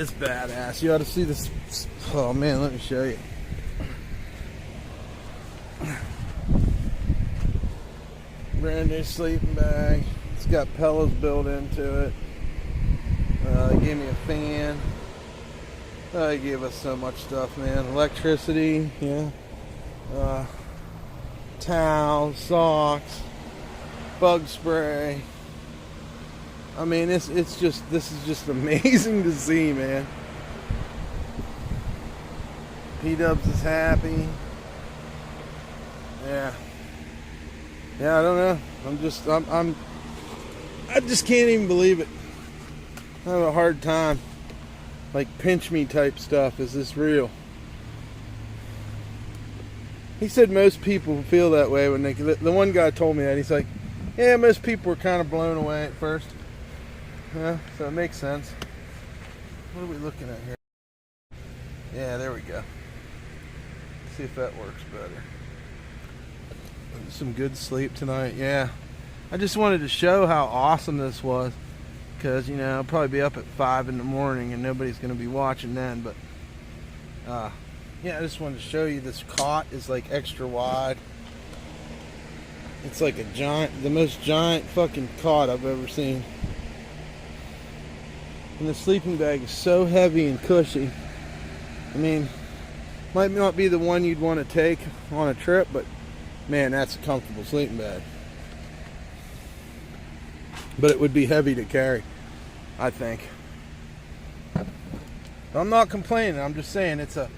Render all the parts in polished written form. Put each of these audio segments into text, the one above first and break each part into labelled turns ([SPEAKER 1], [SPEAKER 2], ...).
[SPEAKER 1] this badass. You ought to see this. Oh man, let me show you. Brand new sleeping bag. It's got pillows built into it. They gave me a fan. They gave us so much stuff, man. Electricity, yeah. Towels, socks, bug spray. I mean, this is just amazing to see, man. P-Dubs is happy. Yeah. Yeah, I don't know. I just can't even believe it. I have a hard time. Like pinch me type stuff. Is this real? He said most people feel that way when they. The one guy told me that. He's like, yeah, most people were kind of blown away at first. Yeah, so it makes sense. What are we looking at here? Yeah, there we go. See if that works better. Some good sleep tonight. Yeah, I just wanted to show how awesome this was, because you know I'll probably be up at 5 in the morning and nobody's going to be watching then. But yeah, I just wanted to show you this cot is like extra wide. It's like a giant, the most giant fucking cot I've ever seen. And the sleeping bag is so heavy and cushy. I mean, might not be the one you'd want to take on a trip, but man, that's a comfortable sleeping bag. But it would be heavy to carry, I think. I'm not complaining. I'm just saying it's a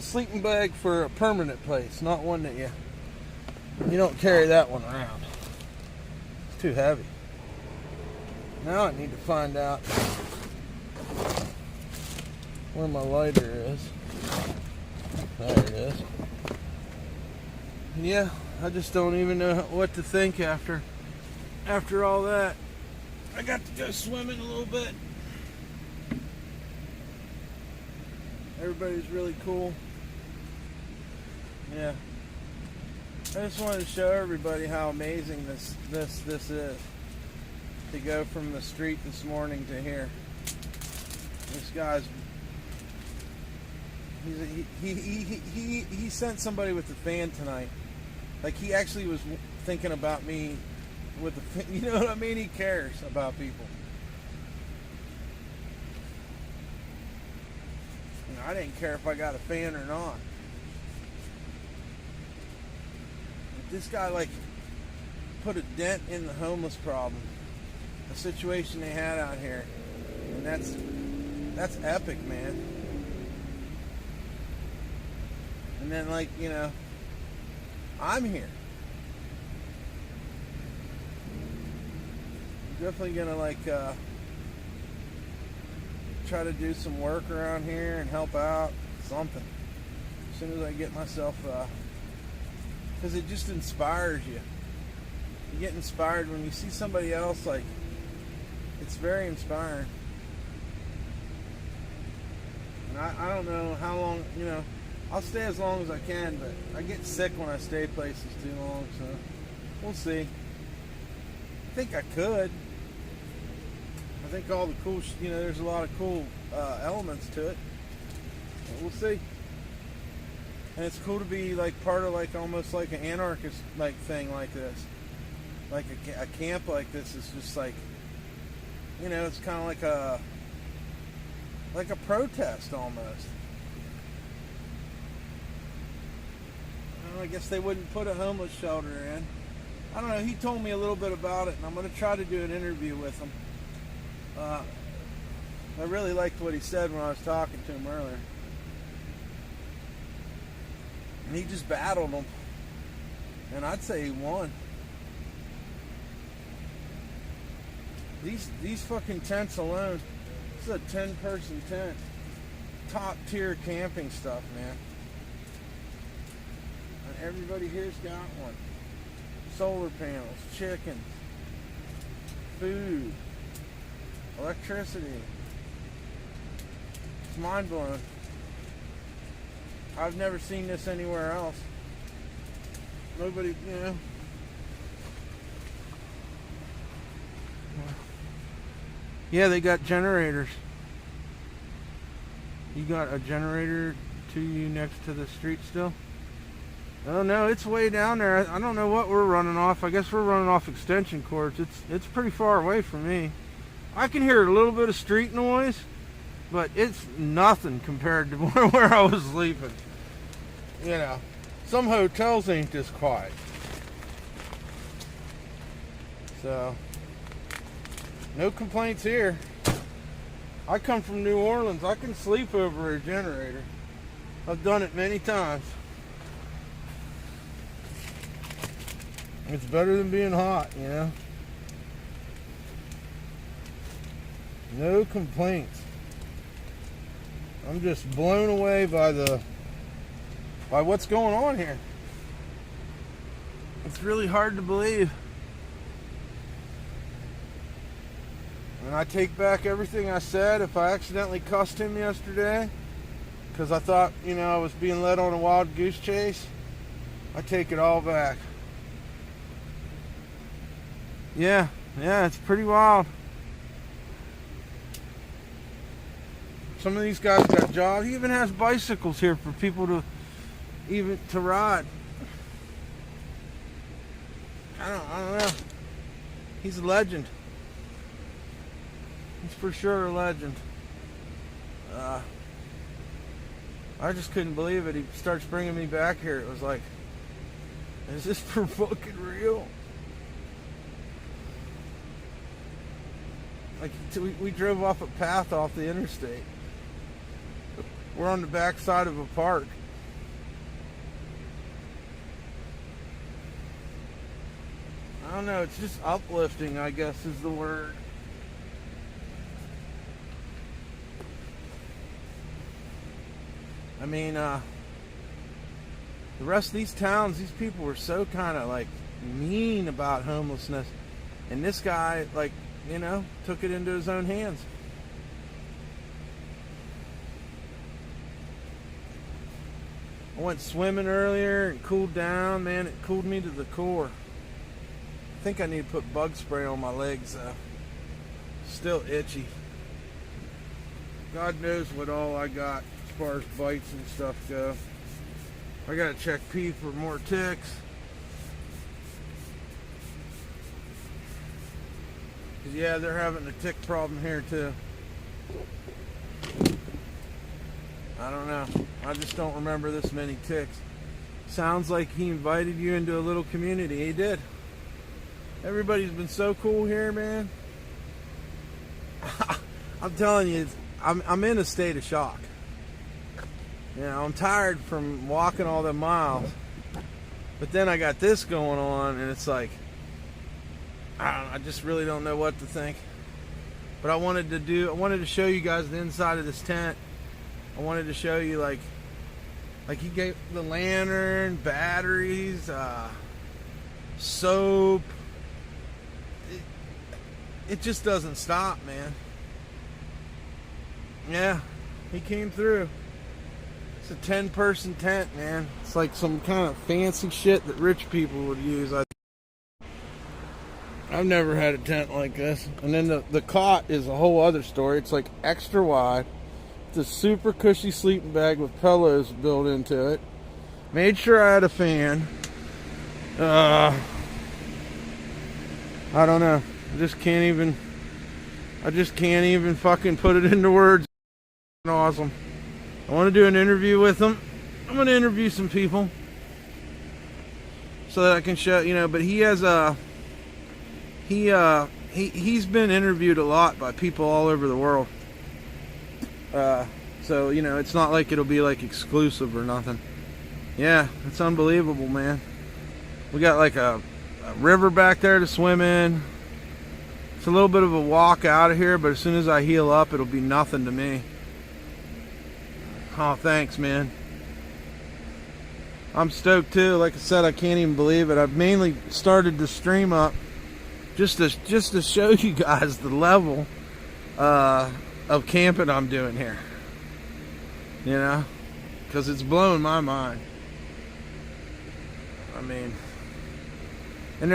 [SPEAKER 1] sleeping bag for a permanent place, not one that you don't carry that one around. It's too heavy. Now I need to find out where my lighter is. There it is. Yeah, I just don't even know what to think after all that. I got to go swimming a little bit. Everybody's really cool. Yeah. I just wanted to show everybody how amazing this is. To go from the street this morning to here. This guy's he sent somebody with the fan tonight. Like he actually was thinking about me with the, you know what I mean? He cares about people. You know, I didn't care if I got a fan or not. But this guy like put a dent in the homeless problem, the situation they had out here, and that's epic, man. And then like, you know, I'm here. I'm definitely gonna like try to do some work around here and help out something as soon as I get myself because it just inspires you. You get inspired when you see somebody else, like it's very inspiring. And I don't know how long, you know, I'll stay as long as I can, but I get sick when I stay places too long, so we'll see. I think I could. I think all the cool, you know, there's a lot of cool elements to it. But we'll see. And it's cool to be like part of like almost like an anarchist like thing like this. Like a camp like this is just like, you know, it's kind of like a protest almost. I guess they wouldn't put a homeless shelter in. I don't know. He told me a little bit about it, and I'm going to try to do an interview with him. I really liked what he said when I was talking to him earlier. And he just battled them. And I'd say he won. These fucking tents alone, this is a 10-person tent. Top tier camping stuff, man. And everybody here's got one. Solar panels, chickens, food, electricity. It's mind blowing. I've never seen this anywhere else. Nobody, you know. Yeah, they got generators. You got a generator to you next to the street still? Oh no, it's way down there. I don't know what we're running off. I guess we're running off extension cords. It's pretty far away from me. I can hear a little bit of street noise, but it's nothing compared to where I was sleeping. You know, some hotels ain't this quiet. So, no complaints here. I come from New Orleans. I can sleep over a generator. I've done it many times. It's better than being hot, you know. No complaints. I'm just blown away by what's going on here. It's really hard to believe. And I take back everything I said. If I accidentally cussed him yesterday because I thought, you know, I was being led on a wild goose chase, I take it all back. Yeah, it's pretty wild. Some of these guys got jobs. He even has bicycles here for people to ride. I don't know. He's a legend. He's for sure a legend. I just couldn't believe it. He starts bringing me back here. It was like, is this for fucking real? Like, we drove off a path off the interstate. We're on the back side of a park. I don't know, it's just uplifting, I guess is the word. I mean, the rest of these towns, these people were so kind of like mean about homelessness. And this guy, like, you know, took it into his own hands. I went swimming earlier and cooled down, man. It cooled me to the core. I think I need to put bug spray on my legs though. Still itchy. God knows what all I got as far as bites and stuff go. I gotta check P for more ticks. Yeah, they're having a tick problem here too. I don't know. I just don't remember this many ticks. Sounds like he invited you into a little community. He did. Everybody's been so cool here, man. I'm telling you, I'm in a state of shock. You know, I'm tired from walking all them miles. But then I got this going on, and it's like, I just really don't know what to think. But I wanted to show you guys the inside of this tent. I wanted to show you like he gave the lantern, batteries, soap. It just doesn't stop, man. Yeah, he came through. It's a 10-person tent, man. It's like some kind of fancy shit that rich people would use. I've never had a tent like this. And then the cot is a whole other story. It's like extra wide. It's a super cushy sleeping bag with pillows built into it. Made sure I had a fan. I don't know. I just can't even fucking put it into words. Awesome. I want to do an interview with him. I'm going to interview some people so that I can show, you know, but he has he's been interviewed a lot by people all over the world. So, you know, it's not like it'll be like exclusive or nothing. Yeah, it's unbelievable, man. We got like a river back there to swim in. It's a little bit of a walk out of here, but as soon as I heal up, it'll be nothing to me. Oh, thanks, man. I'm stoked too. Like I said, I can't even believe it. I've mainly started the stream up just to show you guys the level of camping I'm doing here. You know, because it's blowing my mind. I mean, and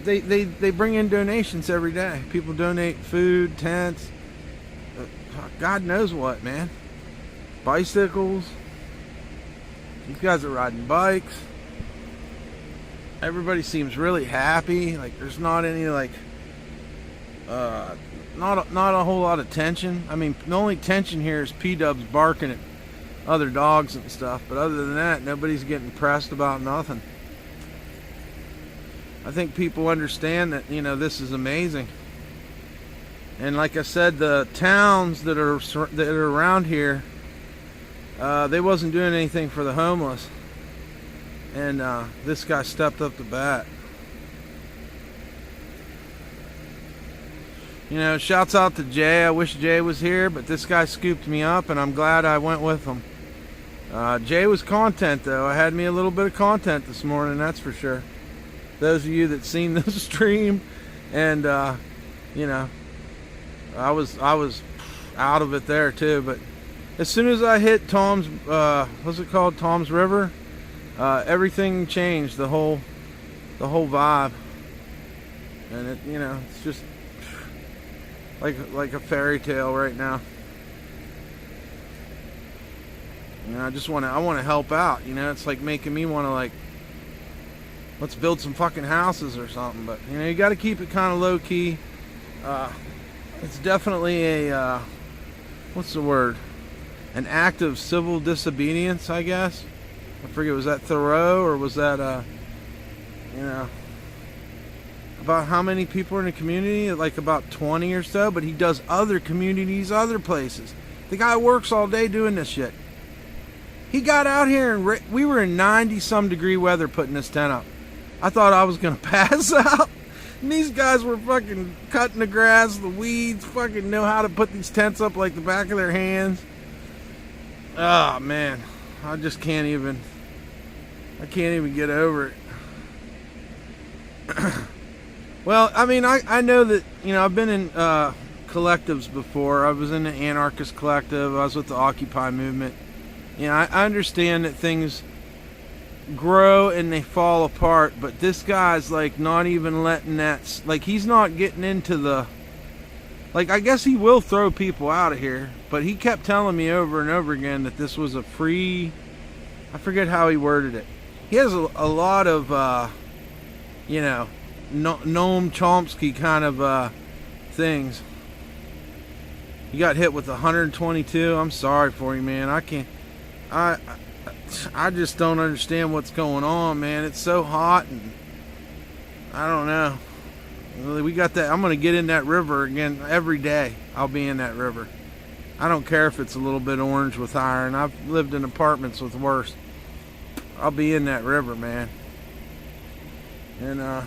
[SPEAKER 1] they bring in donations every day. People donate food, tents, God knows what, man. Bicycles. These guys are riding bikes. Everybody seems really happy. Like there's not any like not a whole lot of tension. I mean, the only tension here is P-Dubs barking at other dogs and stuff. But other than that, nobody's getting pressed about nothing. I think people understand that, you know, this is amazing. And like I said, the towns that are around here, they wasn't doing anything for the homeless. And this guy stepped up to bat. You know, shouts out to Jay. I wish Jay was here, but this guy scooped me up, and I'm glad I went with him. Jay was content, though. I had me a little bit of content this morning, that's for sure. Those of you that seen the stream, and you know, I was out of it there too. But as soon as I hit Tom's, what's it called, Tom's River, everything changed. The whole vibe, and it, you know, it's just like a fairy tale right now. You know, I want to help out. You know, it's like making me want to like, let's build some fucking houses or something. But you know, you got to keep it kind of low key. It's definitely a what's the word? An act of civil disobedience, I guess. I forget, was that Thoreau or was that you know, about how many people are in the community? Like about 20 or so. But he does other communities, other places. The guy works all day doing this shit. He got out here and we were in 90-some degree weather putting this tent up. I thought I was going to pass out. And these guys were fucking cutting the grass, the weeds, fucking know how to put these tents up like the back of their hands. Oh, man. I just can't even get over it. Well, I mean, I know that, you know, I've been in collectives before. I was in the Anarchist Collective. I was with the Occupy movement. You know, I understand that things grow and they fall apart, but this guy's like not even letting that, like he's not getting into the, like I guess he will throw people out of here, but he kept telling me over and over again that this was a free, I forget how he worded it. He has a lot of, you know, Noam Chomsky kind of things. You got hit with 122. I'm sorry for you, man. I just don't understand what's going on, man. It's so hot, and I don't know. We got that. I'm going to get in that river again every day. I'll be in that river. I don't care if it's a little bit orange with iron. I've lived in apartments with worse. I'll be in that river, man. And,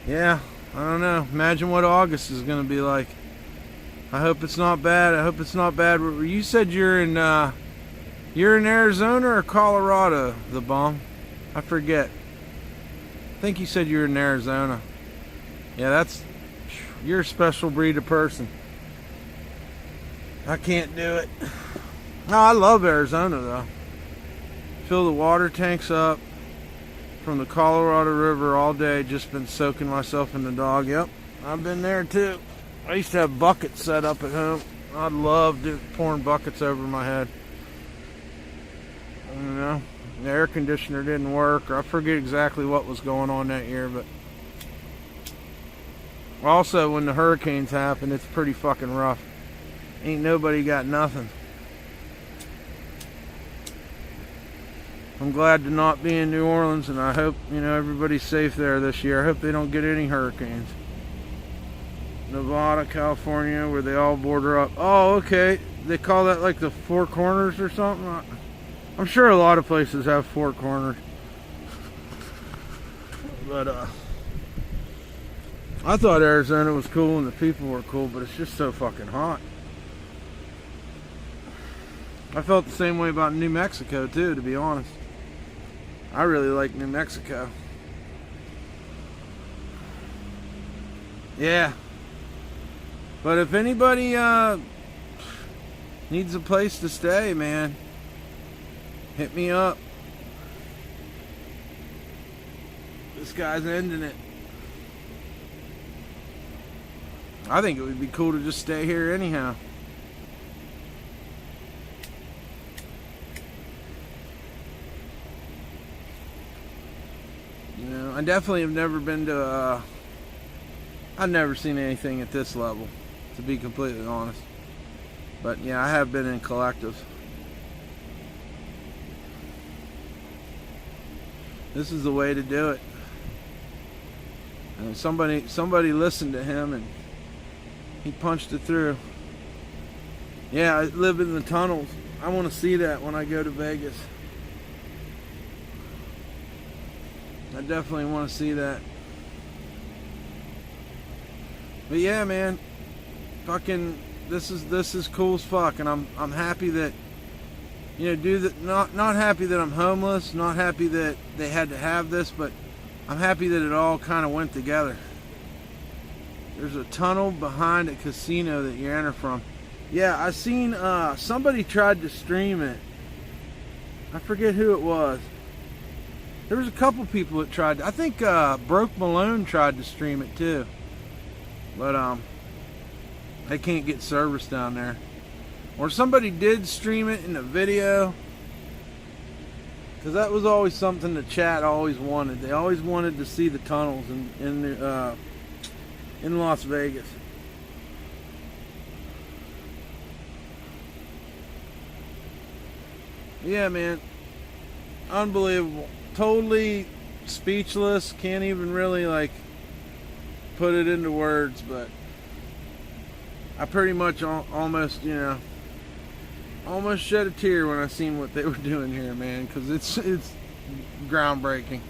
[SPEAKER 1] yeah, I don't know. Imagine what August is going to be like. I hope it's not bad. I hope it's not bad. You said you're in Arizona or Colorado, the bomb? I forget. I think you said you were in Arizona. Yeah, you're a special breed of person. I can't do it. No, I love Arizona though. Fill the water tanks up from the Colorado River all day. Just been soaking myself in the dog. Yep, I've been there too. I used to have buckets set up at home. I'd love pouring buckets over my head. You know, the air conditioner didn't work, or I forget exactly what was going on that year, but also when the hurricanes happen, it's pretty fucking rough. Ain't nobody got nothing. I'm glad to not be in New Orleans, and I hope, you know, everybody's safe there this year. I hope they don't get any hurricanes. Nevada, California, where they all border up. Oh, okay. They call that like the Four Corners or something? I'm sure a lot of places have four corners. But, I thought Arizona was cool and the people were cool, but it's just so fucking hot. I felt the same way about New Mexico, too, to be honest. I really like New Mexico. Yeah. But if anybody, needs a place to stay, man, hit me up. This guy's ending it. I think it would be cool to just stay here anyhow. You know, I definitely have never been to, I've never seen anything at this level, to be completely honest. But yeah, I have been in collectives. This is the way to do it. And somebody listened to him and he punched it through. Yeah, I live in the tunnels. I want to see that when I go to Vegas. I definitely want to see that. But yeah, man, fucking, this is cool as fuck, and I'm happy that, you know, not happy that I'm homeless, not happy that they had to have this, but I'm happy that it all kind of went together. There's a tunnel behind a casino that you enter from. Yeah, I seen somebody tried to stream it. I forget who it was. There was a couple people that tried. I think Broke Malone tried to stream it too, but they can't get service down there. Or somebody did stream it in a video, because that was always something the chat always wanted. They always wanted to see the tunnels in Las Vegas. Yeah, man, unbelievable. Totally speechless. Can't even really like put it into words, but I pretty much almost, you know, almost shed a tear when I seen what they were doing here, man, because it's groundbreaking.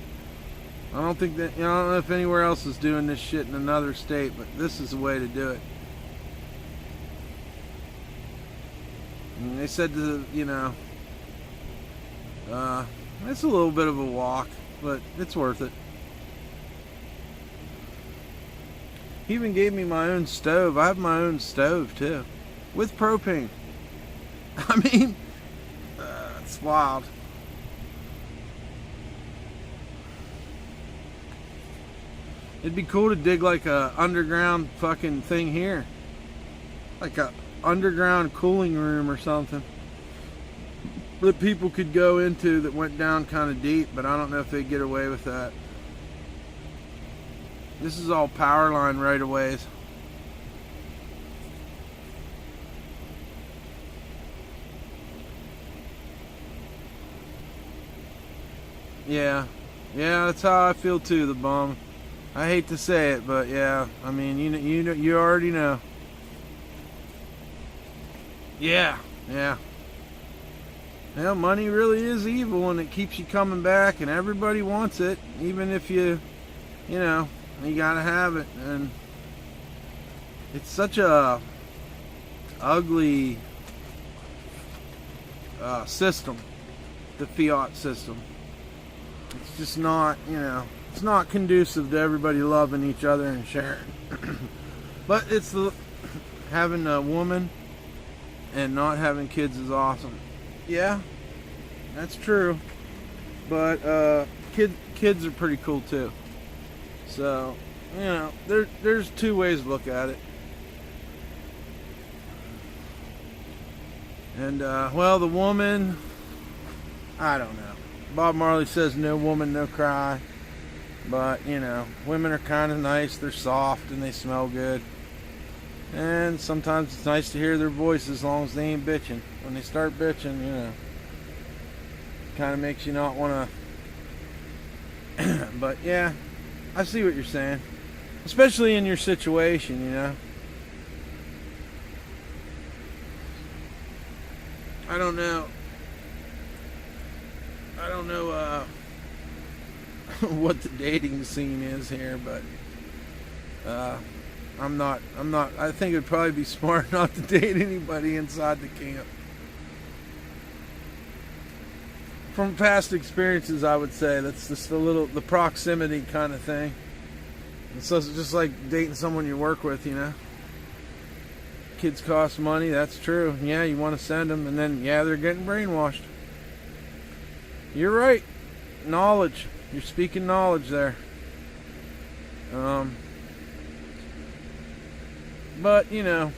[SPEAKER 1] I don't think that, you know, I don't know if anywhere else is doing this shit in another state, but this is the way to do it. And they said to, you know, it's a little bit of a walk, but it's worth it. He even gave me my own stove. I have my own stove too, with propane. I mean, it's wild. It'd be cool to dig like a underground fucking thing here, like a underground cooling room or something that people could go into that went down kind of deep, but I don't know if they'd get away with that. This is all power line right of ways. Yeah, that's how I feel too, the bum. I hate to say it, but yeah, I mean, you already know. Yeah. Well, money really is evil, and it keeps you coming back, and everybody wants it, even if you know, you gotta have it. And it's such a ugly system, the fiat system. It's just not, you know, it's not conducive to everybody loving each other and sharing. But it's having a woman and not having kids is awesome. Yeah, that's true. But kids are pretty cool too. So, you know, there's two ways to look at it. And well, the woman, I don't know. Bob Marley says no woman, no cry. But, you know, women are kind of nice. They're soft and they smell good. And sometimes it's nice to hear their voices as long as they ain't bitching. When they start bitching, you know, it kind of makes you not want to. But yeah, I see what you're saying. Especially in your situation, you know. I don't know what the dating scene is here, but I'm not, I think it'd probably be smart not to date anybody inside the camp. From past experiences, I would say that's just the proximity kind of thing. It's just like dating someone you work with, you know. Kids cost money, that's true. Yeah, you want to send them, and then, yeah, they're getting brainwashed. You're right. Knowledge. You're speaking knowledge there. But, you know,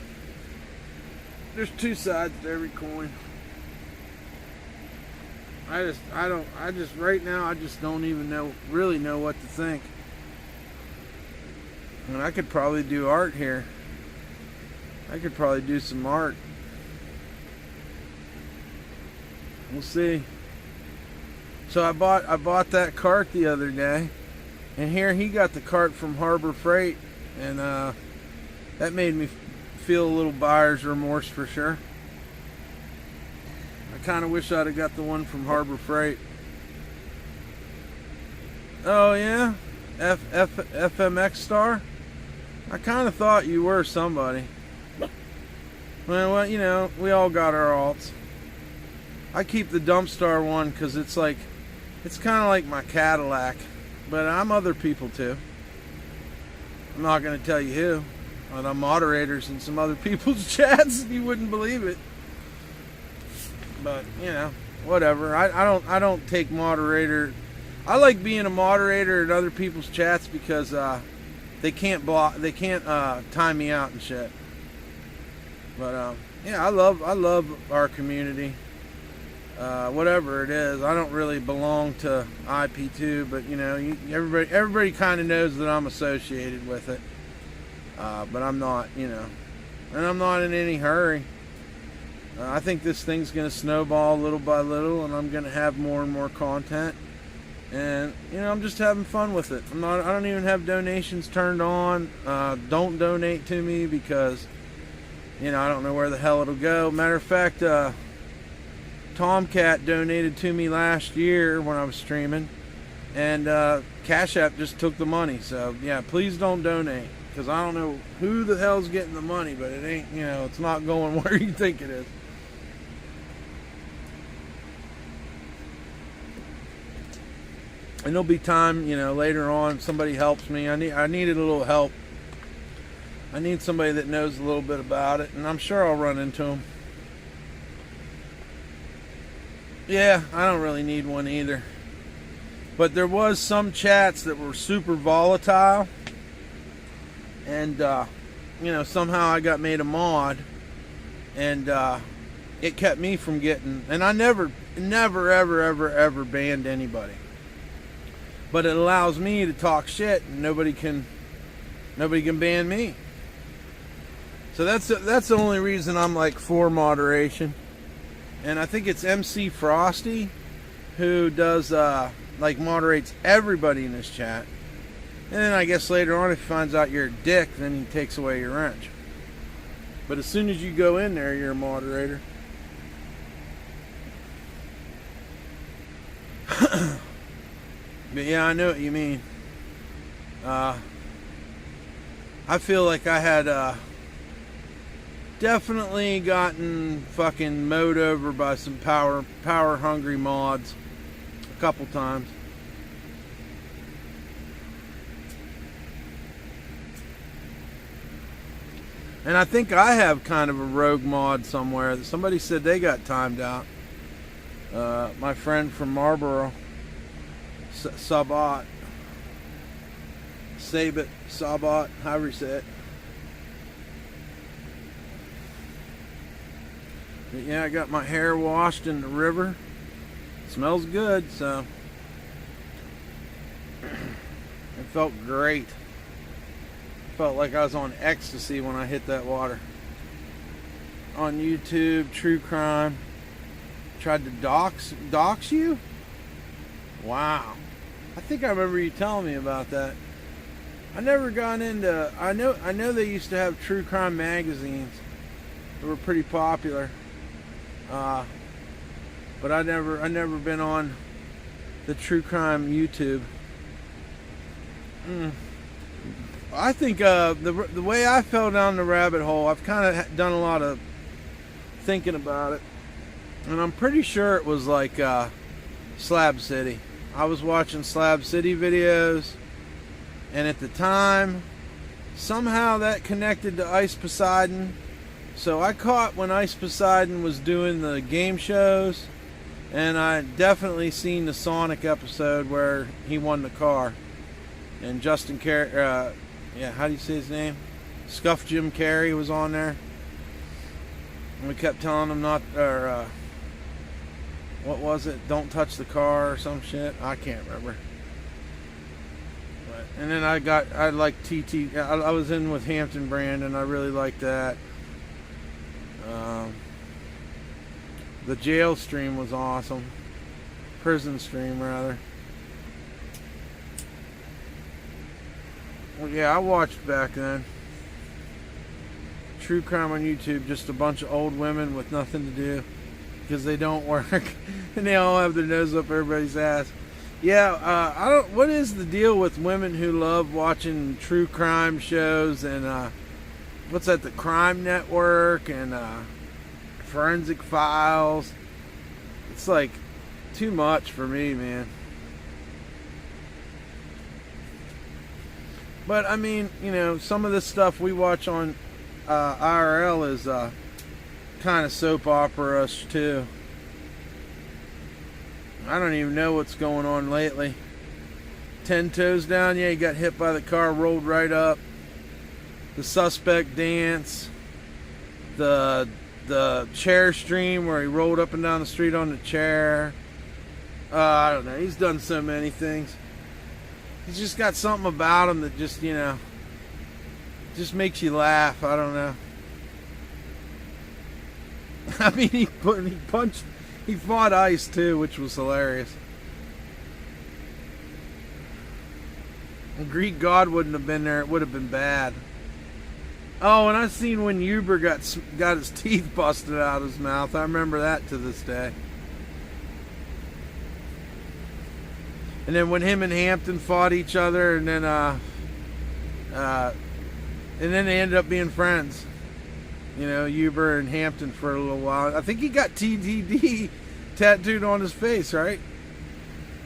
[SPEAKER 1] there's two sides to every coin. Right now, I just don't even really know what to think. And I could probably do art here. I could probably do some art. We'll see. So I bought that cart the other day, and here he got the cart from Harbor Freight, and that made me feel a little buyer's remorse for sure. I kind of wish I'd have got the one from Harbor Freight. Oh yeah, FMX star. I kind of thought you were somebody. Well, you know, we all got our alts. I keep the Dumpstar one because it's kind of like my Cadillac, but I'm other people too. I'm not going to tell you who, but I'm moderators in some other people's chats. You wouldn't believe it, but you know, whatever. I don't take moderator. I like being a moderator in other people's chats because they can't time me out and shit. But yeah, I love our community. Whatever it is, I don't really belong to IP2, but you know, everybody kind of knows that I'm associated with it. But I'm not, you know, and I'm not in any hurry. I think this thing's going to snowball little by little, and I'm going to have more and more content. And you know, I'm just having fun with it. I don't even have donations turned on. Don't donate to me because, you know, I don't know where the hell it'll go. Matter of fact, Tomcat donated to me last year when I was streaming, and Cash App just took the money. So yeah, please don't donate, because I don't know who the hell's getting the money, but it ain't, you know, it's not going where you think it is. And there'll be time, you know, later on, somebody helps me. I needed a little help. I need somebody that knows a little bit about it, and I'm sure I'll run into them. Yeah, I don't really need one either. But there was some chats that were super volatile, and you know, somehow I got made a mod, and it kept me from getting. And I never, ever banned anybody. But it allows me to talk shit, and nobody can ban me. So that's the only reason I'm like for moderation. And I think it's MC Frosty who does like moderates everybody in this chat. And then I guess later on, if he finds out you're a dick, then he takes away your wrench. But as soon as you go in there, you're a moderator. But yeah, I know what you mean. I feel like I had definitely gotten fucking mowed over by some power hungry mods a couple times. And I think I have kind of a rogue mod somewhere that somebody said they got timed out. My friend from Marlboro, Sabat, however you say it. But yeah, I got my hair washed in the river. It smells good, so it felt great. Felt like I was on ecstasy when I hit that water. On YouTube, true crime. Tried to dox you? Wow. I think I remember you telling me about that. I never got into. I know they used to have true crime magazines that were pretty popular. But I never been on the true crime YouTube. I think the way I fell down the rabbit hole, I've kind of done a lot of thinking about it, and I'm pretty sure it was like Slab City. I was watching Slab City videos, and at the time, somehow that connected to Ice Poseidon. So I caught when Ice Poseidon was doing the game shows, and I definitely seen the Sonic episode where he won the car. And Justin how do you say his name? Scuff Jim Carrey was on there. And we kept telling him not, or what was it? Don't touch the car or some shit. I can't remember. But, and then I like TT. I was in with Hampton Brandon. I really liked that. The jail stream was awesome. Prison stream, rather. Well, yeah, I watched back then. True crime on YouTube, just a bunch of old women with nothing to do because they don't work and they all have their nose up everybody's ass. Yeah, I don't. What is the deal with women who love watching true crime shows and what's that? The Crime Network and Forensic Files. It's like too much for me, man. But I mean, you know, some of this stuff we watch on IRL is kind of soap opera-ish too. I don't even know what's going on lately. 10 Toes Down, yeah, he got hit by the car, rolled right up. The Suspect Dance. The chair stream where he rolled up and down the street on the chair. I don't know. He's done so many things. He's just got something about him that just, you know, just makes you laugh. I don't know. I mean, he fought Ice too, which was hilarious. And Greek God wouldn't have been there. It would have been bad. Oh, and I seen when Uber got his teeth busted out of his mouth. I remember that to this day. And then when him and Hampton fought each other, and then they ended up being friends. You know, Uber and Hampton for a little while. I think he got TDD tattooed on his face, right?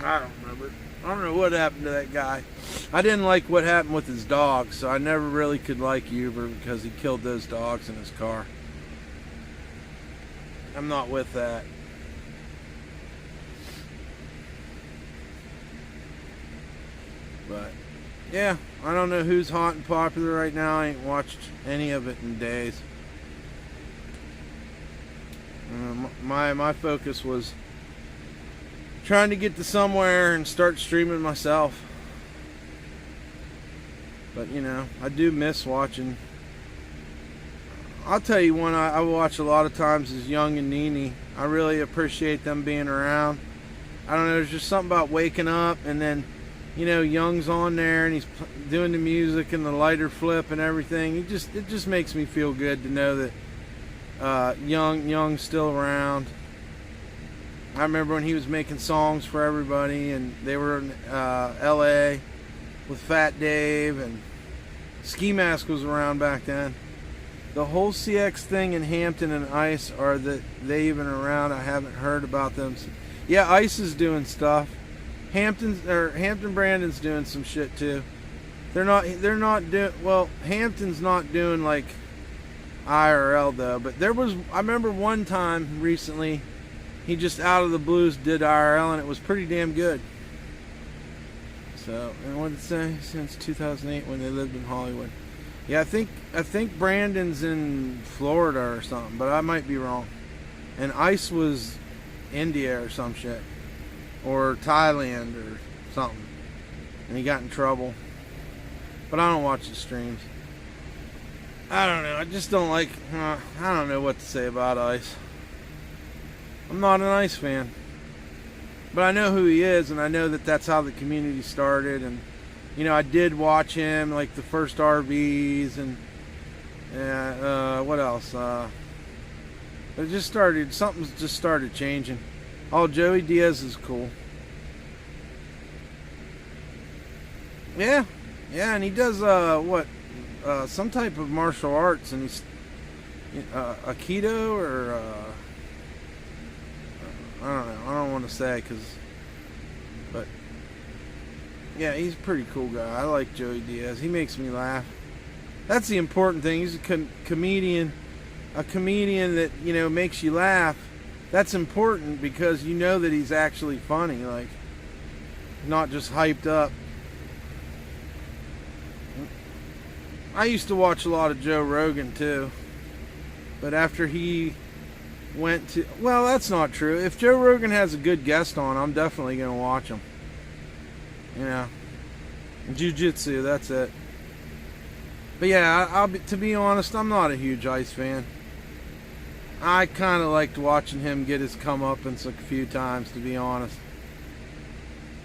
[SPEAKER 1] I don't remember. I don't know what happened to that guy. I didn't like what happened with his dog, so I never really could like Uber because he killed those dogs in his car. I'm not with that. But, yeah, I don't know who's hot and popular right now. I ain't watched any of it in days. My focus was trying to get to somewhere and start streaming myself. But, you know, I do miss watching. I'll tell you one I watch a lot of times is Young and Nene. I really appreciate them being around. I don't know, there's just something about waking up and then, you know, Young's on there and he's doing the music and the lighter flip and everything. It just makes me feel good to know that Young's still around. I remember when he was making songs for everybody, and they were in L.A. with Fat Dave, and Ski Mask was around back then. The whole CX thing in Hampton and Ice, are they even around? I haven't heard about them. Yeah, Ice is doing stuff. Hampton Brandon's doing some shit too. They're not doing well. Hampton's not doing like IRL though, but I remember one time recently. He just out of the blues did IRL, and it was pretty damn good. So, and what did it say? Since 2008 when they lived in Hollywood. Yeah, I think Brandon's in Florida or something, but I might be wrong. And Ice was India or some shit. Or Thailand or something. And he got in trouble. But I don't watch the streams. I don't know. I just don't like... I don't know what to say about Ice. I'm not an Ice fan. But I know who he is, and I know that that's how the community started. And, you know, I did watch him, like the first RVs, and what else? Something just started changing. Oh, Joey Diaz is cool. Yeah, and he does, some type of martial arts, and he's, Aikido, or, I don't know. I don't want to say but yeah, he's a pretty cool guy. I like Joey Diaz. He makes me laugh. That's the important thing. He's a comedian that, you know, makes you laugh. That's important because you know that he's actually funny, like not just hyped up. I used to watch a lot of Joe Rogan too, but after he went to, well, that's not true. If Joe Rogan has a good guest on, I'm definitely going to watch him. You know, jiu-jitsu, that's it. But yeah, to be honest, I'm not a huge Ice fan. I kind of liked watching him get his comeuppance a few times, to be honest.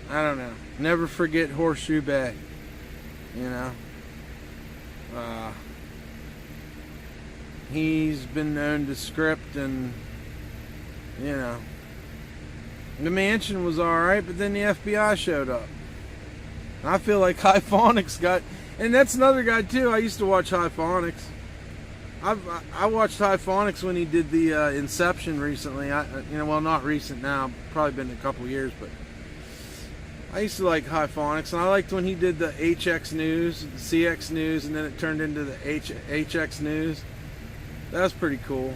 [SPEAKER 1] I don't know. Never forget Horseshoe Bay. You know. He's been known to script, and you know, the mansion was alright, but then the FBI showed up. I feel like Hyphonics got, and that's another guy too. I used to watch Hyphonics. I watched Hyphonics when he did the Inception recently. Well, not recent now, probably been a couple years, but I used to like Hyphonics, and I liked when he did the HX News, the CX News, and then it turned into the HX News. That was pretty cool.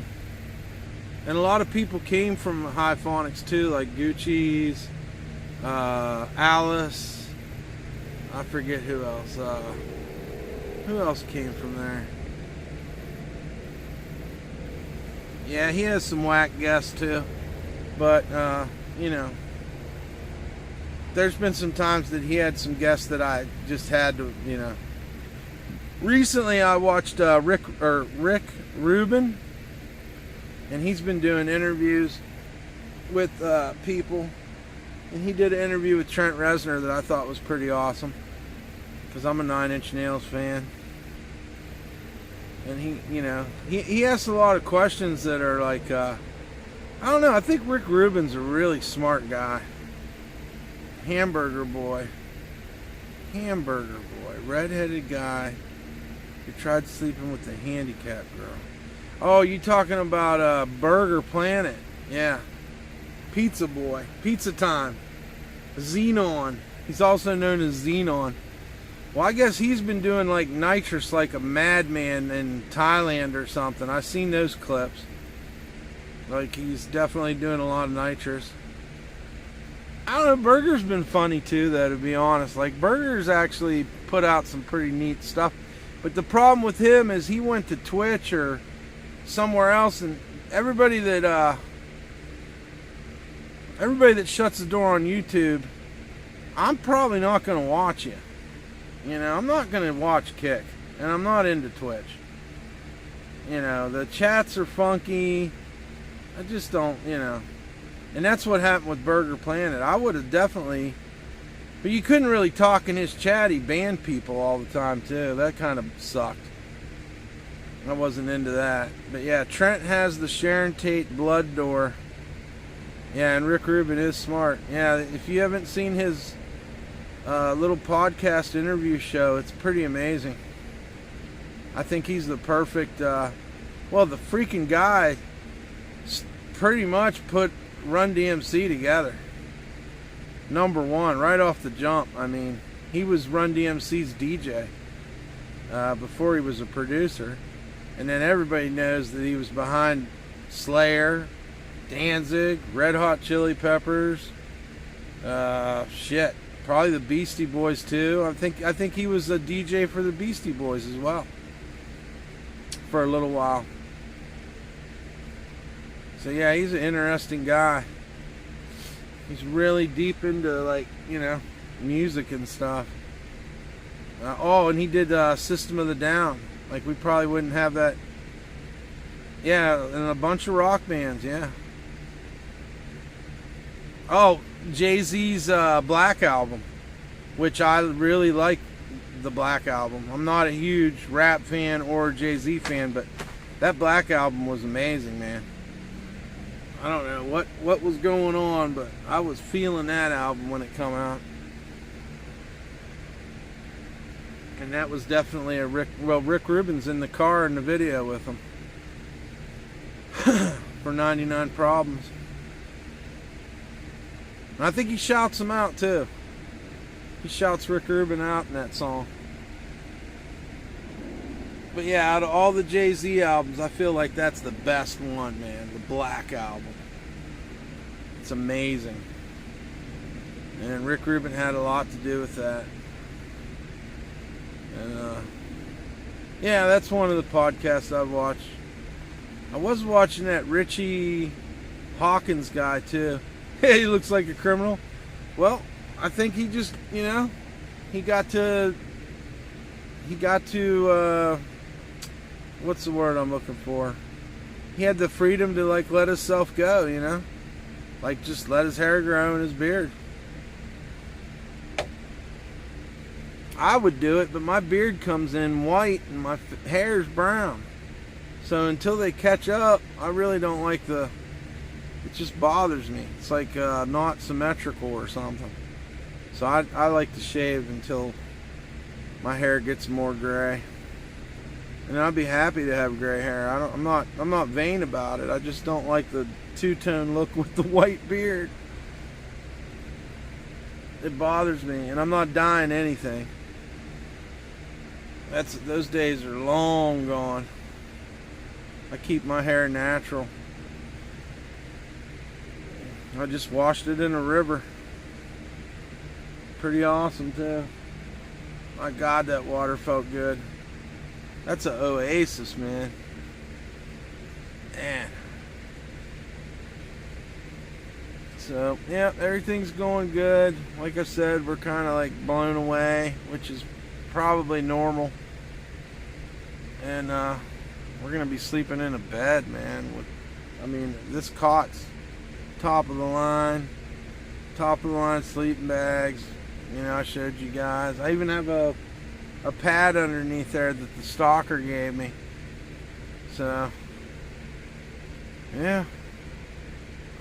[SPEAKER 1] And a lot of people came from Hyphonics too, like Gucci's, Alice, I forget who else. Who else came from there? Yeah, he has some whack guests too. But, you know, there's been some times that he had some guests that I just had to, you know. Recently I watched Rick Rubin, and he's been doing interviews with people, and he did an interview with Trent Reznor that I thought was pretty awesome, because I'm a Nine Inch Nails fan. And he asks a lot of questions that are like, I don't know, I think Rick Rubin's a really smart guy. Hamburger boy, redheaded guy who tried sleeping with the handicapped girl. Oh, you talking about Burger Planet? Yeah. Pizza Boy, Pizza Time, Xenon. He's also known as Xenon. Well, I guess he's been doing like nitrous like a madman in Thailand or something. I've seen those clips. Like, he's definitely doing a lot of nitrous. I don't know, Burger's been funny too, though, to be honest. Like, Burger's actually put out some pretty neat stuff. But the problem with him is he went to Twitch or somewhere else, and everybody that shuts the door on YouTube, I'm probably not going to watch you. You know, I'm not going to watch Kick, and I'm not into Twitch. You know, the chats are funky. I just don't, you know. And that's what happened with Burger Planet. I would have definitely, but you couldn't really talk in his chat. He banned people all the time, too. That kind of sucked. I wasn't into that. But yeah, Trent has the Sharon Tate blood door. Yeah, and Rick Rubin is smart. Yeah, if you haven't seen his little podcast interview show, it's pretty amazing. I think he's the perfect, well, the freaking guy pretty much put Run DMC together. Number one, right off the jump. I mean, he was Run DMC's DJ before he was a producer. And then everybody knows that he was behind Slayer, Danzig, Red Hot Chili Peppers, probably the Beastie Boys too. I think he was a DJ for the Beastie Boys as well for a little while. So yeah, he's an interesting guy. He's really deep into, like, you know, music and stuff. And he did System of the Down. Like, we probably wouldn't have that. Yeah, and a bunch of rock bands, yeah. Oh, Jay-Z's Black Album, which I really like the Black Album. I'm not a huge rap fan or Jay-Z fan, but that Black Album was amazing, man. I don't know what was going on, but I was feeling that album when it come out. And that was definitely a Rick Rubin's in the car in the video with him. For 99 Problems. And I think he shouts him out too. He shouts Rick Rubin out in that song. But yeah, out of all the Jay-Z albums, I feel like that's the best one, man. The Black Album. It's amazing. And Rick Rubin had a lot to do with that. And Yeah, that's one of the podcasts I've watched. I was watching that Richie Hawkins guy too. He looks like a criminal. Well, I think he just, he got to what's the word I'm looking for? He had the freedom to like let himself go, like just let his hair grow and his beard. I would do it, but my beard comes in white and my hair's brown. So until they catch up, I really don't like it just bothers me. It's like not symmetrical or something. So I like to shave until my hair gets more gray. And I'd be happy to have gray hair. I'm not vain about it. I just don't like the two-tone look with the white beard. It bothers me, and I'm not dyeing anything. Those days are long gone. I keep my hair natural. I just washed it in a river. Pretty awesome too. My God, that water felt good. That's an oasis, man. Man. So, yeah, everything's going good. Like I said, we're kind of like blown away, which is probably normal. And we're going to be sleeping in a bed, man. This cot's top of the line sleeping bags. I showed you guys. I even have a pad underneath there that the stalker gave me. So, yeah.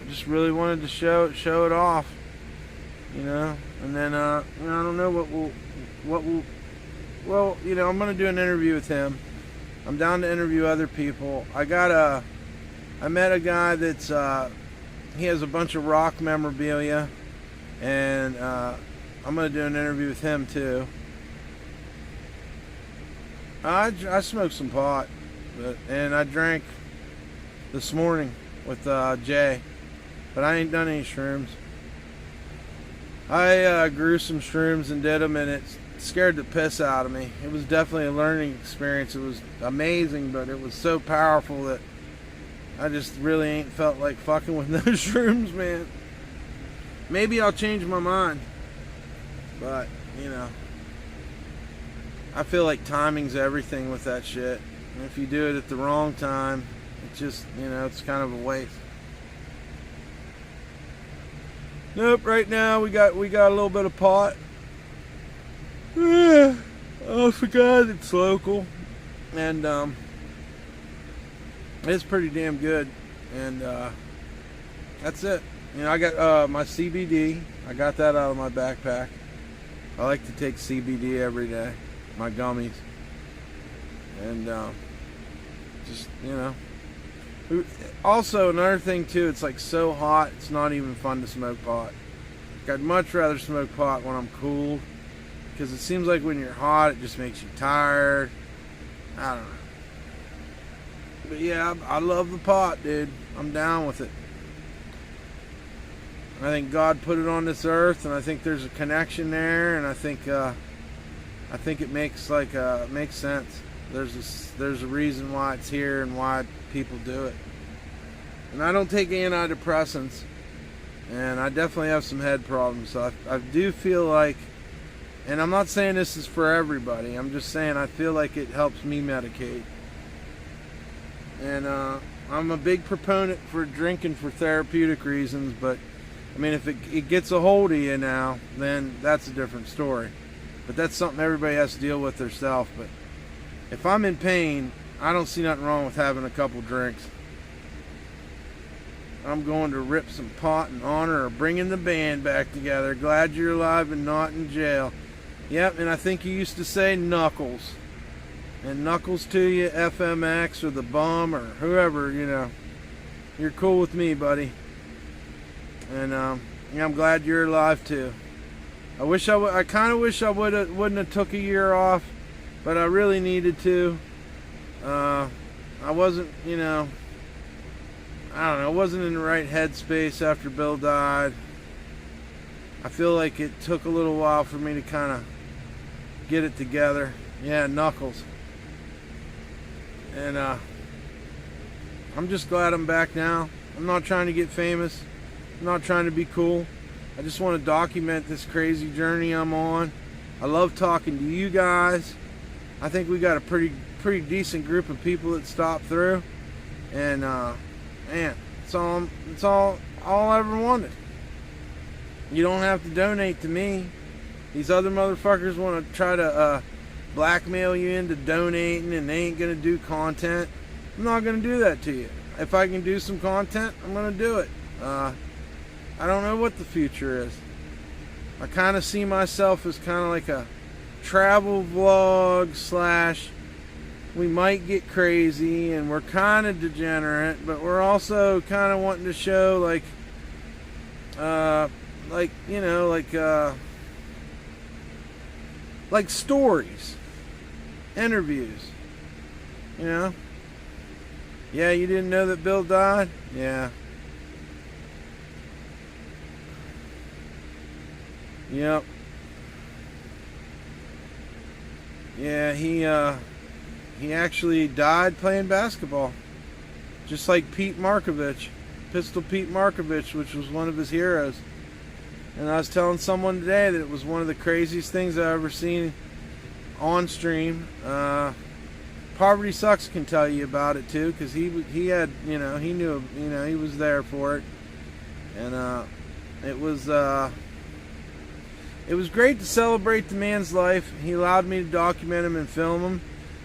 [SPEAKER 1] I just really wanted to show it off. And then I don't know well, I'm going to do an interview with him. I'm down to interview other people. I met a guy that's he has a bunch of rock memorabilia, and I'm going to do an interview with him too. I smoked some pot, and I drank this morning with Jay, but I ain't done any shrooms. I grew some shrooms and did them, and it scared the piss out of me. It was definitely a learning experience. It was amazing, but it was so powerful that I just really ain't felt like fucking with those shrooms, man. Maybe I'll change my mind, but I feel like timing's everything with that shit. And if you do it at the wrong time, it just, it's kind of a waste. Nope, right now we got a little bit of pot. I forgot it's local. And it's pretty damn good. And that's it. I got my CBD. I got that out of my backpack. I like to take CBD every day. My gummies. And just, Also, another thing too, it's like so hot, it's not even fun to smoke pot. I'd much rather smoke pot when I'm cool, because it seems like when you're hot, it just makes you tired. I don't know. But yeah, I love the pot, dude. I'm down with it. I think God put it on this earth, and I think there's a connection there, and I think it makes makes sense. There's a reason why it's here and why people do it. And I don't take antidepressants, and I definitely have some head problems. So I do feel like, and I'm not saying this is for everybody, I'm just saying I feel like it helps me medicate. And I'm a big proponent for drinking for therapeutic reasons, but if it gets a hold of you now, then that's a different story. But that's something everybody has to deal with themselves. But if I'm in pain, I don't see nothing wrong with having a couple drinks. I'm going to rip some pot in honor of bringing the band back together. Glad you're alive and not in jail. Yep, and I think you used to say Knuckles. And Knuckles to you, FMX or the Bum or whoever, You're cool with me, buddy. And I'm glad you're alive too. I kind of wish I wouldn't have took a year off, but I really needed to. I wasn't, I don't know, I wasn't in the right headspace after Bill died. I feel like it took a little while for me to kind of get it together. Yeah, Knuckles. And I'm just glad I'm back now. I'm not trying to get famous. I'm not trying to be cool. I just want to document this crazy journey I'm on. I love talking to you guys. I think we got a pretty decent group of people that stop through. And man, it's all I ever wanted. You don't have to donate to me. These other motherfuckers want to try to blackmail you into donating, and they ain't gonna do content. I'm not gonna do that to you. If I can do some content, I'm gonna do it. I don't know what the future is. I kind of see myself as kind of like a travel vlog slash. We might get crazy, and we're kind of degenerate, but we're also kind of wanting to show like stories, interviews. You know? Yeah, you didn't know that Bill died? Yeah. Yep. Yeah, he actually died playing basketball. Just like Pete Markovich, Pistol Pete Markovich, which was one of his heroes. And I was telling someone today that it was one of the craziest things I've ever seen on stream. Poverty Sucks can tell you about it too, because he had, he knew, he was there for it. And it was great to celebrate the man's life. He allowed me to document him and film him.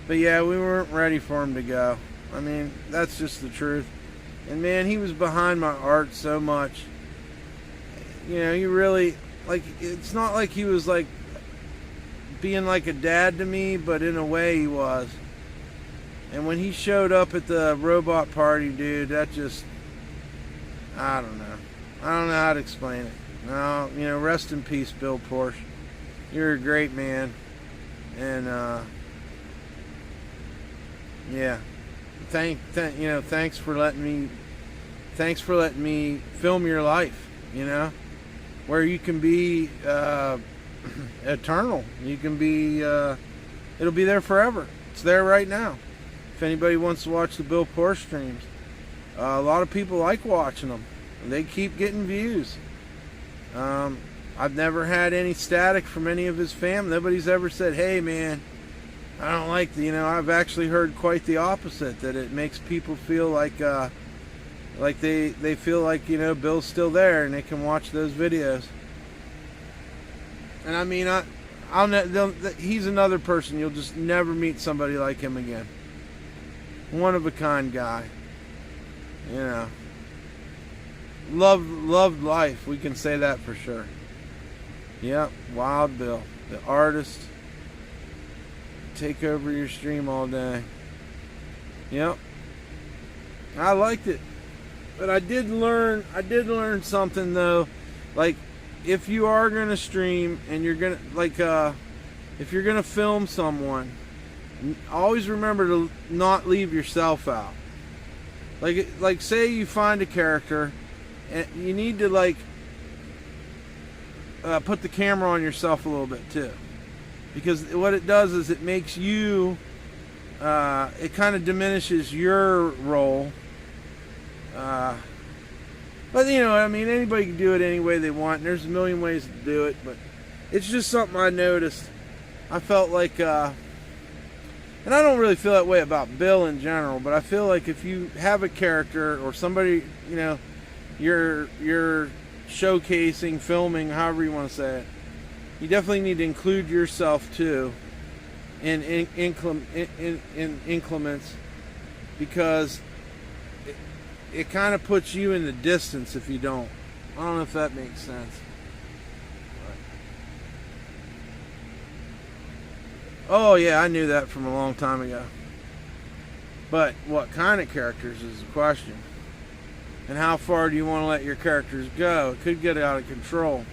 [SPEAKER 1] But yeah, we weren't ready for him to go. I mean, that's just the truth. And man, he was behind my art so much. He really, it's not like he was being like a dad to me, but in a way he was. And when he showed up at the robot party, dude, that just, I don't know. I don't know how to explain it. No, rest in peace, Bill Porsche. You're a great man. And, yeah. Thanks for letting me film your life, where you can be eternal. You can be it'll be there forever. It's there right now. If anybody wants to watch the Bill Porsche streams, a lot of people like watching them. They keep getting views. I've never had any static from any of his family. Nobody's ever said, hey man, I don't like I've actually heard quite the opposite, that it makes people feel like they feel like, Bill's still there and they can watch those videos. And I mean, he's another person. You'll just never meet somebody like him again. One of a kind guy. Loved life. We can say that for sure. Yep, Wild Bill, the artist. Take over your stream all day. Yep. I liked it. But I did learn something though. Like, if you are gonna stream and you're gonna if you're gonna film someone, always remember to not leave yourself out. Like say you find a character and you need to put the camera on yourself a little bit too. Because what it does is it makes you, it kind of diminishes your role. But anybody can do it any way they want. And there's a million ways to do it, but it's just something I noticed. I felt like, and I don't really feel that way about Bill in general, but I feel like if you have a character or somebody, you're showcasing, filming, however you want to say it, you definitely need to include yourself too in increments, because it kind of puts you in the distance if you don't. I don't know if that makes sense. Oh yeah, I knew that from a long time ago. But what kind of characters is the question. And how far do you want to let your characters go? It could get out of control.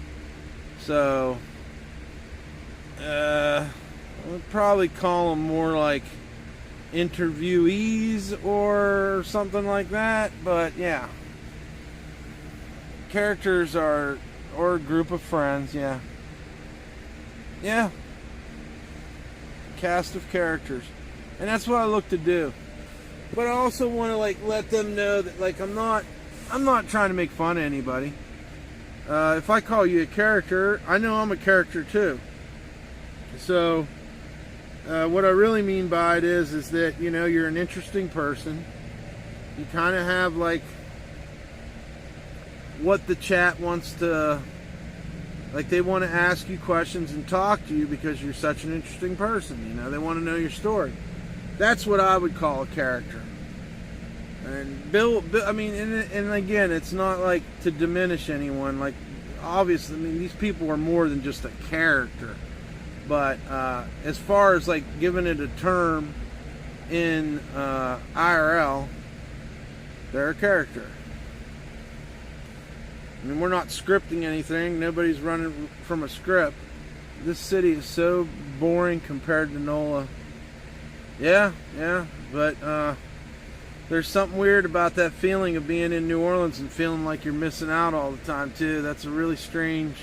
[SPEAKER 1] So I would probably call them more like interviewees or something like that. But yeah, characters or a group of friends. Yeah, cast of characters, and that's what I look to do. but I also want to like let them know that like I'm not trying to make fun of anybody. If I call you a character, I know I'm a character too. So what I really mean by it is that, you know, you're an interesting person. You kind of have like what the chat wants to, like they want to ask you questions and talk to you because you're such an interesting person. You know, they want to know your story. That's what I would call a character. And Bill, I mean, and again, it's not like to diminish anyone. Like, obviously, I mean, these people are more than just a character. But as far as like giving it a term in IRL, they're a character. I mean, we're not scripting anything. Nobody's running from a script. This city is so boring compared to NOLA. Yeah, but there's something weird about that feeling of being in New Orleans and feeling like you're missing out all the time too. That's a really strange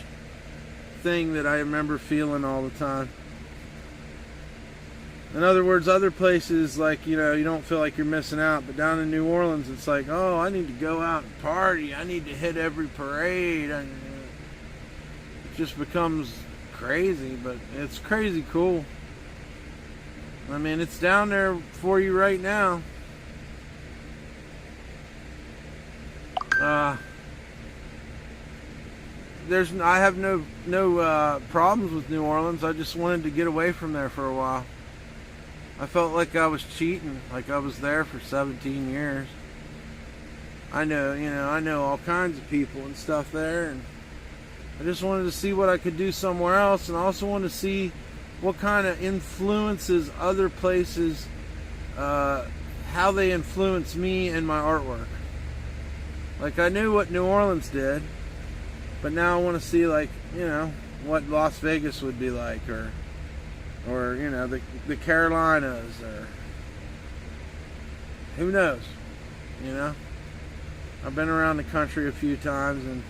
[SPEAKER 1] thing that I remember feeling all the time. In other words, other places, like, you know, you don't feel like you're missing out, but down in New Orleans, it's like, oh, I need to go out and party. I need to hit every parade. And it just becomes crazy, but it's crazy cool. I mean, it's down there for you right now. I have no problems with New Orleans. I just wanted to get away from there for a while. I felt like I was cheating, like I was there for 17 years. I know all kinds of people and stuff there, and I just wanted to see what I could do somewhere else, and I also wanted to see what kind of influences other places, how they influence me and my artwork. Like, I knew what New Orleans did, but now I want to see, like, you know, what Las Vegas would be like, or you know, the Carolinas, or who knows, you know. I've been around the country a few times, and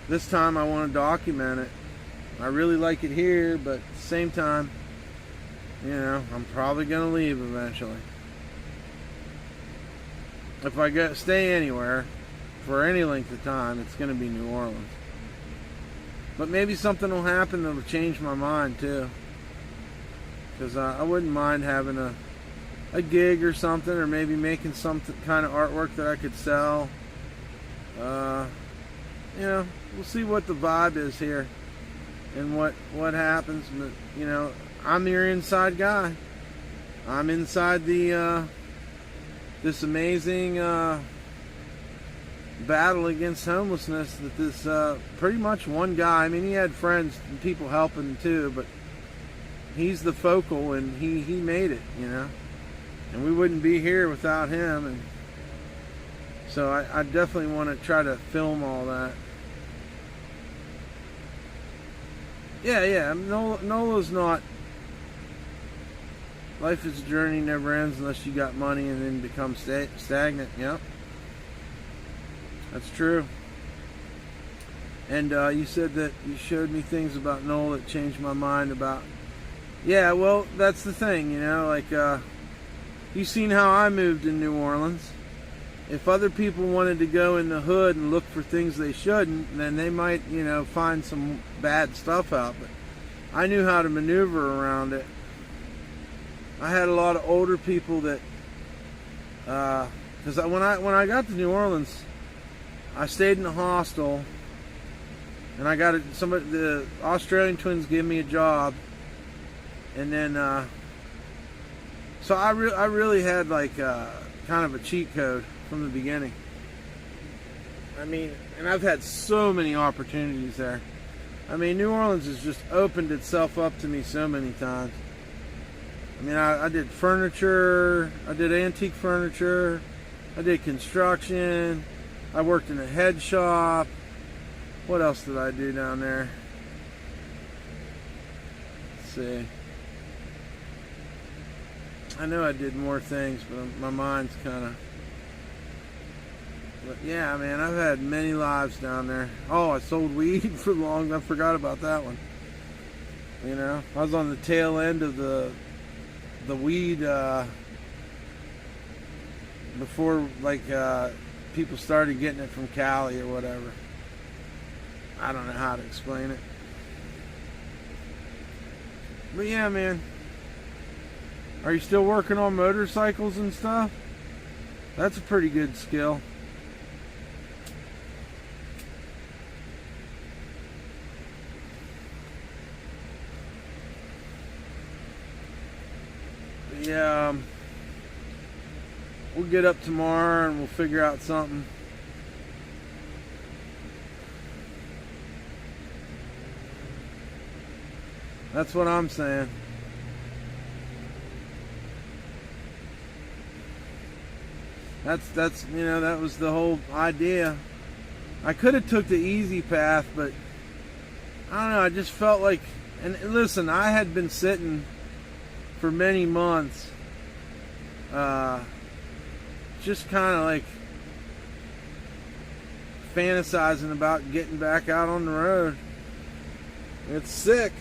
[SPEAKER 1] this time I want to document it. I really like it here, but at the same time, you know, I'm probably going to leave eventually. If I stay anywhere for any length of time, it's going to be New Orleans. But maybe something will happen that will change my mind too. Because I wouldn't mind having a gig or something, or maybe making some kind of artwork that I could sell. You know, we'll see what the vibe is here and what happens. But, you know, I'm your inside guy. I'm inside the this amazing battle against homelessness that this pretty much one guy, I mean, he had friends and people helping him too, but he's the focal, and he made it, you know, and we wouldn't be here without him. And so I definitely want to try to film all that. Yeah, NOLA's not, life is a journey, never ends unless you got money, and then become stagnant. Yep, that's true. And you said that you showed me things about NOLA that changed my mind about. Yeah, well, that's the thing, you know, like, you've seen how I moved in New Orleans. If other people wanted to go in the hood and look for things they shouldn't, then they might, you know, find some bad stuff out. But I knew how to maneuver around it. I had a lot of older people that, because when I got to New Orleans, I stayed in a hostel, and I got the Australian twins gave me a job. And then, so I really had like kind of a cheat code from the beginning. I mean, and I've had so many opportunities there. I mean, New Orleans has just opened itself up to me so many times. I mean, I did furniture, I did antique furniture, I did construction, I worked in a head shop. What else did I do down there? Let's see. I know I did more things, but my mind's kind of... But yeah, man, I've had many lives down there. Oh, I sold weed for long. I forgot about that one. You know, I was on the tail end of the weed before like people started getting it from Cali or whatever. I don't know how to explain it. But yeah, man. Are you still working on motorcycles and stuff? That's a pretty good skill. But yeah, we'll get up tomorrow and we'll figure out something. That's what I'm saying. That's you know, that was the whole idea. I could have took the easy path, but I don't know, I just felt like, and listen, I had been sitting for many months just kind of like fantasizing about getting back out on the road. It's sick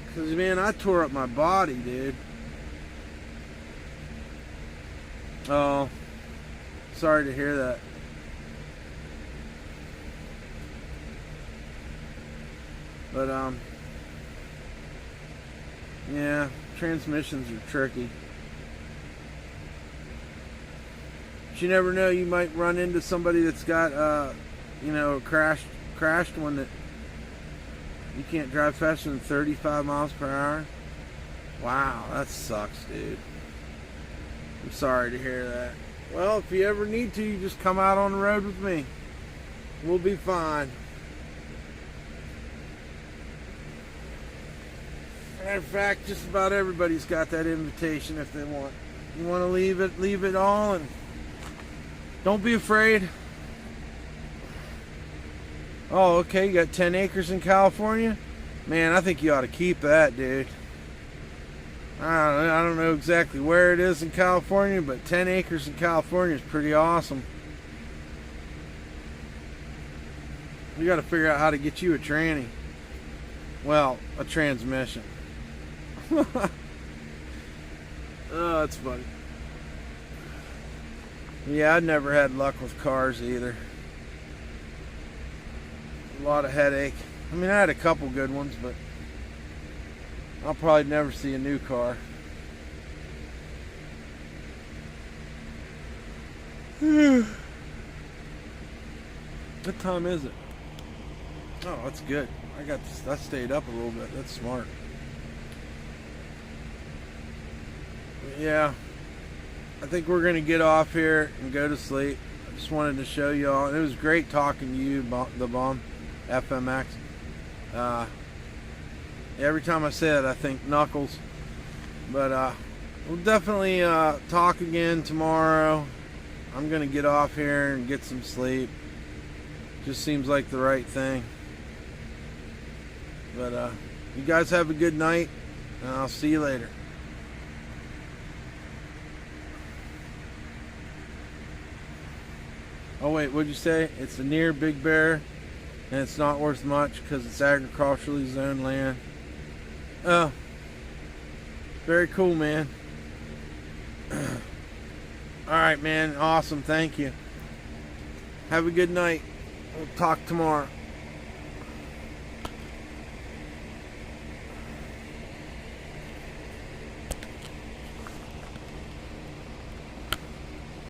[SPEAKER 1] because, man, I tore up my body, dude. Oh, sorry to hear that. But yeah, transmissions are tricky. But you never know, you might run into somebody that's got you know, a crashed one that you can't drive faster than 35 miles per hour. Wow, that sucks, dude. I'm sorry to hear that. Well, if you ever need to, you just come out on the road with me. We'll be fine. Matter of fact, just about everybody's got that invitation if they want. You want to leave it all, and don't be afraid. Oh, okay, you got 10 acres in California? Man, I think you ought to keep that, dude. I don't know exactly where it is in California, but 10 acres in California is pretty awesome. We got to figure out how to get you a tranny. Well, a transmission. Oh, that's funny. Yeah, I'd never had luck with cars either. A lot of headache. I mean, I had a couple good ones, but I'll probably never see a new car. What time is it? Oh, that's good. I stayed up a little bit. That's smart. Yeah, I think we're gonna get off here and go to sleep. I just wanted to show you all. It was great talking to you, the bomb, FMX. Every time I say it, I think Knuckles. But we'll definitely talk again tomorrow. I'm gonna get off here and get some sleep. Just seems like the right thing. But you guys have a good night, and I'll see you later. Oh wait, what'd you say? It's a near Big Bear, and it's not worth much because it's agriculturally zoned land. Oh, very cool, man. Alright, man, awesome, thank you. Have a good night. We'll talk tomorrow.